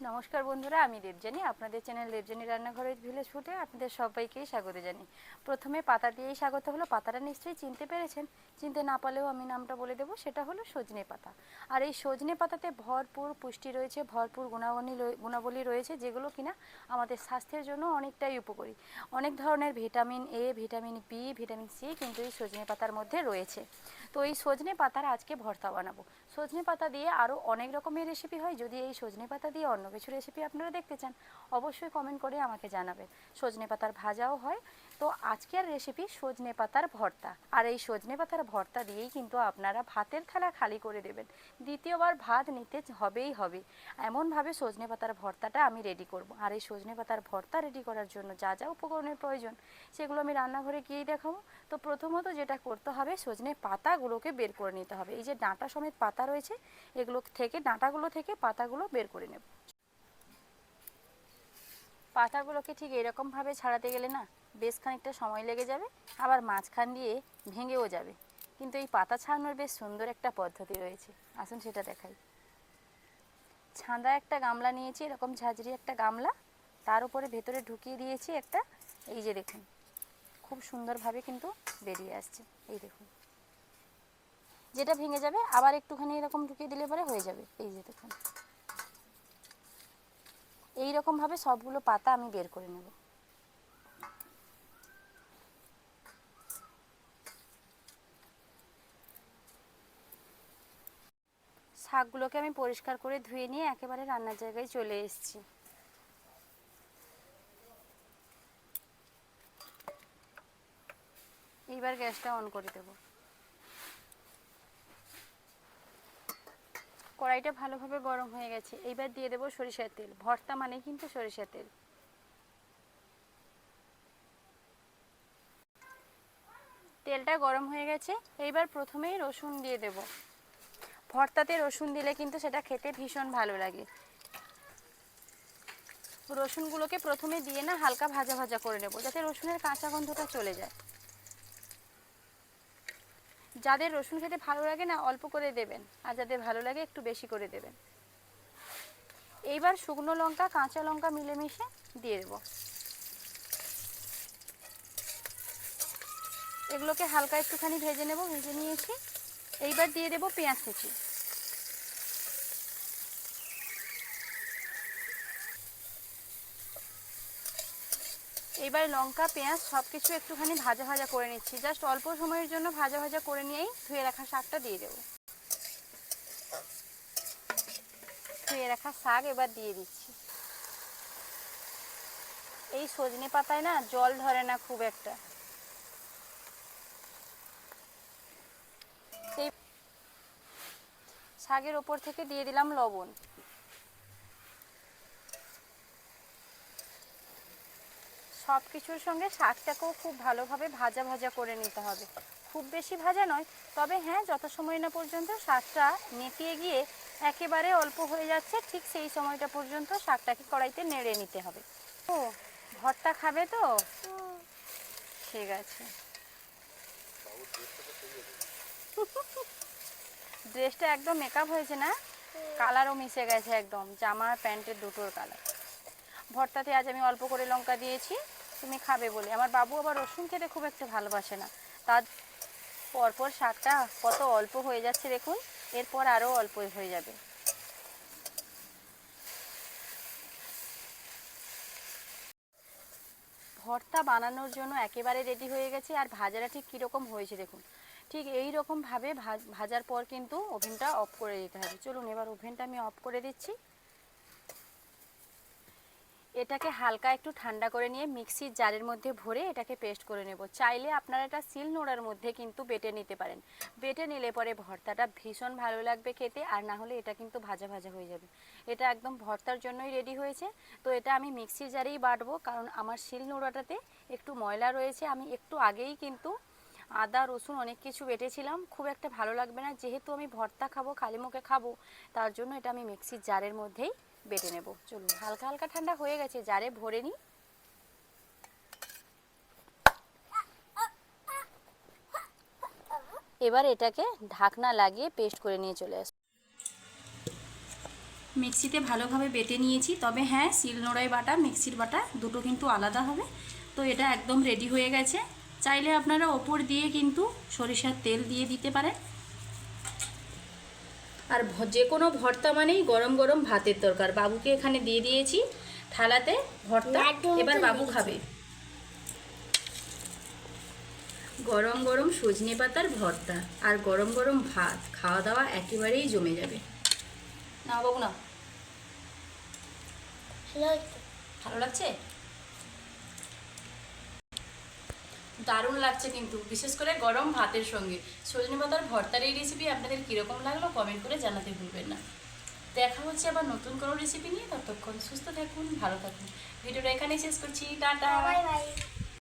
নমস্কার বন্ধুরা, আমি দেবযানী। আপনাদের চ্যানেল দেবযানী রান্নাঘরের ভিলেজ ফুডে আপনাদের সবাইকেই স্বাগত জানাই। প্রথমে পাতা দিয়েই স্বাগত হলো। পাতাটা নিশ্চয়ই চিনতে পেরেছেন, চিনতে না পারলেও আমি নামটা বলে দেবো, সেটা হলো সজনে পাতা। আর এই সজনে পাতাতে ভরপুর পুষ্টি রয়েছে, ভরপুর গুণাবলী রয়েছে, যেগুলো কিনা আমাদের স্বাস্থ্যের জন্য অনেকটাই উপকারী। অনেক ধরনের vitamin A, vitamin B, vitamin C কিন্তু এই সজনে পাতার মধ্যে রয়েছে। তো এই সজনে পাতার আজকে ভর্তা বানাবো। সজনে পাতা দিয়ে আরও অনেক রকমের রেসিপি হয়। যদি এই সজনে পাতা দিয়ে অন্য কিছু রেসিপি আপনারা দেখতে চান, অবশ্যই কমেন্ট করে আমাকে জানাবেন। সজনে পাতার ভাজাও হয়। তো আজকের রেসিপি সজনে পাতার ভর্তা। আর এই সজনে পাতার ভর্তা দিয়েই কিন্তু আপনারা ভাতের থালা খালি করে দেবেন, দ্বিতীয়বার ভাত নিতে হবে। এমনভাবে সজনে পাতার ভর্তাটা আমি রেডি করব। আর এই সজনে পাতার ভর্তা রেডি করার জন্য যা যা উপকরণের প্রয়োজন, সেগুলো আমি রান্নাঘরে গিয়েই দেখাবো। তো প্রথমত যেটা করতে হবে, সজনে পাতাগুলোকে বের করে নিতে হবে। এই যে ডাঁটা সমেত পাতা রয়েছে, এগুলো থেকে, ডাঁটাগুলো থেকে পাতাগুলো বের করে নেব। পাতাগুলোকে ঠিক এরকমভাবে ছাড়াতে গেলে না বেশ খানিকটা সময় লেগে যাবে, আবার মাঝখান দিয়ে ভেঙেও যাবে। কিন্তু এই পাতা ছাড়ানোর বেশ সুন্দর একটা পদ্ধতি রয়েছে, আসুন সেটা দেখাই। ছাঁদা একটা গামলা নিয়েছি, এরকম ঝাঁঝরি একটা গামলা, তার উপরে ভেতরে ঢুকিয়ে দিয়েছি একটা, এই যে দেখুন খুব সুন্দরভাবে কিন্তু বেরিয়ে আসছে। এই দেখুন, যেটা ভেঙে যাবে আবার একটুখানি এরকম ঢুকিয়ে দিলে পরে হয়ে যাবে। এই যে দেখুন, এইরকমভাবে সবগুলো পাতা আমি বের করে নেব। শাকগুলোকে আমি পরিষ্কার করে ধুয়ে নিয়ে একেবারে রান্নার জায়গায় চলে এসেছি। এইবার গ্যাসটা অন করে দেব। কড়াইটা ভালোভাবে গরম হয়ে গেছে, এইবার দিয়ে দেব সরিষার তেল। ভর্তা মানে কিন্তু সরিষার তেল। তেলটা গরম হয়ে গেছে, এইবার প্রথমেই রসুন দিয়ে দেব। ভর্তাতে রসুন দিলে কিন্তু সেটা খেতে ভীষণ ভালো লাগে। রসুনগুলোকে প্রথমে দিয়ে না হালকা ভাজা ভাজা করে নেব, যাতে রসুনের কাঁচা গন্ধটা চলে যায়। যাদের রসুন খেতে ভালো লাগে না, অল্প করে দেবেন, আর যাদের ভালো লাগে একটু বেশি করে দেবেন। এইবার শুকনো লঙ্কা, কাঁচা লঙ্কা মিলেমিশে দিয়ে দেব। এগুলোকে হালকা একটুখানি ভেজে নেব, ভেজে নিয়েছি। এইবার দিয়ে দেব পেঁয়াজ কুচি। এইবার লঙ্কা, পেঁয়াজ সব কিছু একটুখানি ভাজা ভাজা করে নিচ্ছি। জাস্ট অল্প সময়ের জন্য ভাজা ভাজা করে নিয়েই ধুয়ে রাখা শাকটা দিয়ে দেব। ধুয়ে রাখা শাক এবার দিয়ে দিচ্ছি। এই সজনে পাতায় না জল ধরে না খুব একটা। এই শাকের ওপর থেকে দিয়ে দিলাম লবণ। সব কিছুর সঙ্গে শাকটাকেও খুব ভালোভাবে ভাজা ভাজা করে নিতে হবে। খুব বেশি ভাজা নয়, তবে হ্যাঁ, যত সময় না পর্যন্ত শাকটা নেতিয়ে গিয়ে একেবারে অল্প হয়ে যাচ্ছে, ঠিক সেই সময়টা পর্যন্ত শাকটাকে কড়াইতে নেড়ে নিতে হবে। ও, ভর্তা খাবে তো? ঠিক আছে। ড্রেসটা একদম মেকআপ হয়েছে না? কালারও মিশে গেছে একদম, জামা প্যান্টের দুটোর কালার। ভর্তাতে আজ আমি অল্প করে লঙ্কা দিয়েছি, তুমি খাবে বলে। আমার বাবু আবার রসুন খেতে খুব একটা ভালোবাসে না, তার পরপর শাকটা কত অল্প হয়ে যাচ্ছে দেখুন, এরপর আরও অল্প হয়ে যাবে। ভর্তা বানানোর জন্য একেবারে রেডি হয়ে গেছে। আর ভাজাটা ঠিক কীরকম হয়েছে দেখুন, ঠিক এই রকমভাবে ভাজার পর কিন্তু ওভেনটা অফ করে দিতে হবে। চলুন এবার ওভেনটা আমি অফ করে দিচ্ছি। এটাকে হালকা একটু ঠান্ডা করে নিয়ে মিক্সির জারের মধ্যে ভরে এটাকে পেস্ট করে নেব। চাইলে আপনারা এটা শিল নোড়ার মধ্যে কিন্তু বেটে নিতে পারেন। বেটে নিলে পরে ভর্তাটা ভীষণ ভালো লাগবে খেতে, আর না হলে এটা কিন্তু ভাজা ভাজা হয়ে যাবে। এটা একদম ভর্তার জন্যই রেডি হয়েছে। তো এটা আমি মিক্সির জারেই বাটবো, কারণ আমার শিল নোড়াটাতে একটু ময়লা রয়েছে। আমি একটু আগেই কিন্তু আদা রসুন অনেক কিছু বেটেছিলাম, খুব একটা ভালো লাগবে না। যেহেতু আমি ভর্তা খাবো, খালি মুখে খাবো, তার জন্য এটা আমি মিক্সির জারের মধ্যেই বেটে নেব। চলুন, হালকা হালকা ঠান্ডা হয়ে গেছে, জারে ভরে নিই। এবার এটাকে ঢাকনা লাগিয়ে পেস্ট করে নিয়ে চলে আসবো। মিক্সিতে ভালোভাবে বেটে নিয়েছি, তবে হ্যাঁ শিলনোড়ায় বাটা মিক্সির বাটা দুটো কিন্তু আলাদা হবে। তো এটা একদম রেডি হয়ে গেছে। চাইলে আপনারা ওপর দিয়ে কিন্তু সরিষার তেল দিয়ে দিতে পারেন। আর যে কোনো ভর্তা মানেই গরম গরম ভাতের দরকার। বাবুকে এখানে দিয়ে দিয়েছি থালাতে ভর্তা, এবার বাবু খাবে। গরম গরম সজনে পাতার ভর্তা আর গরম গরম ভাত, খাওয়া দাওয়া একেবারেই জমে যাবে। না বাবু না, ভালো লাগছে, দারুণ লাগছে কিন্তু, বিশেষ করে গরম ভাতের সঙ্গে সজনে পাতার ভর্তার এই রেসিপি আপনাদের কীরকম লাগলো কমেন্ট করে জানাতে ভুলবেন না। দেখা হচ্ছে আবার নতুন কোনো রেসিপি নিয়ে। ততক্ষণ সুস্থ থাকুন, ভালো থাকুন। ভিডিওটা এখানেই শেষ করছি, টাটা। Bye bye.